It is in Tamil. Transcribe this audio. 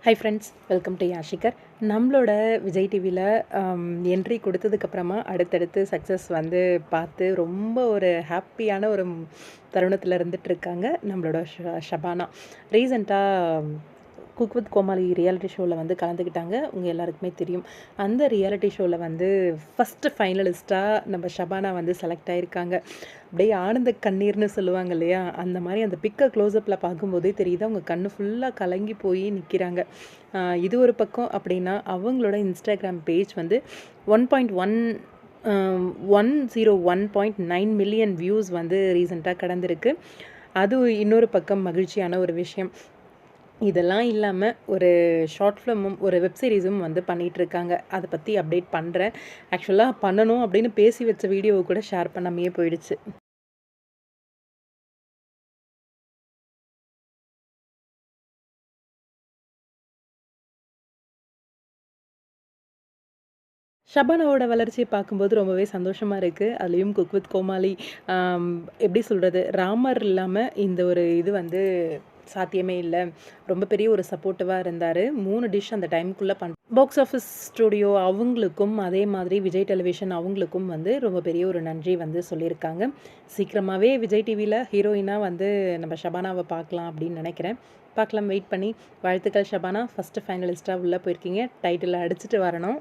High friends, welcome to Yashikar. நம்மளோட விஜய் டிவியில் என்ட்ரி கொடுத்ததுக்கப்புறமா அடுத்தடுத்து சக்ஸஸ் வந்து பார்த்து ரொம்ப ஒரு ஹாப்பியான ஒரு தருணத்தில் இருந்துகிட்ருக்காங்க நம்மளோட ஷபானா. ரீசெண்டாக குக் வித் கோமாளி ரியாலிட்டி ஷோவில் வந்து கலந்துக்கிட்டாங்க. உங்கள் எல்லாருக்குமே தெரியும். அந்த ரியாலிட்டி ஷோவில் வந்து ஃபஸ்ட்டு ஃபைனலிஸ்ட்டாக நம்ம ஷபானா வந்து செலக்ட் ஆகியிருக்காங்க. அப்படியே ஆனந்த கண்ணீர்னு சொல்லுவாங்க இல்லையா, அந்த மாதிரி அந்த பிக்கை க்ளோஸ்அப்பில் பார்க்கும்போதே தெரியுது அவங்க கண்ணு ஃபுல்லாக கலங்கி போய் நிற்கிறாங்க. இது ஒரு பக்கம் அப்படின்னா, அவங்களோட இன்ஸ்டாகிராம் பேஜ் வந்து 101.9 மில்லியன் வியூஸ் வந்து ரீசெண்டாக கடந்திருக்கு. அது இன்னொரு பக்கம் மகிழ்ச்சியான ஒரு விஷயம். இதெல்லாம் இல்லாமல் ஒரு ஷார்ட் ஃபிலிமும் ஒரு வெப் சீரிஸும் வந்து பண்ணிகிட்ருக்காங்க. அதை பற்றி அப்டேட் பண்ணுறேன். ஆக்சுவலாக பண்ணணும் அப்படின்னு பேசி வச்ச வீடியோவை கூட ஷேர் பண்ணாமையே போயிடுச்சு. ஷபானாவோட வளர்ச்சியை பார்க்கும்போது ரொம்பவே சந்தோஷமாக இருக்குது. அதுலேயும் குக் வித் கோமாளி எப்படி சொல்கிறது, ராமர் இல்லாமல் இந்த ஒரு இது வந்து சாத்தியமே இல்லை. ரொம்ப பெரிய ஒரு சப்போர்ட்டிவாக இருந்தார். 3 டிஷ் அந்த டைமுக்குள்ளே பாக்ஸ் ஆஃபீஸ் ஸ்டூடியோ அவங்களுக்கும் அதே மாதிரி விஜய் டெலிவிஷன் அவங்களுக்கும் வந்து ரொம்ப பெரிய ஒரு நன்றி வந்து சொல்லியிருக்காங்க. சீக்கிரமாகவே விஜய் டிவியில் ஹீரோயினாக வந்து நம்ம ஷபானாவை பார்க்கலாம் அப்படின்னு நினைக்கிறேன். பார்க்கலாம், வெயிட் பண்ணி. வாழ்த்துக்கள் ஷபானா, ஃபஸ்ட்டு ஃபைனலிஸ்ட்டாக உள்ளே போயிருக்கீங்க. டைட்டில் அடிச்சுட்டு வரணும்.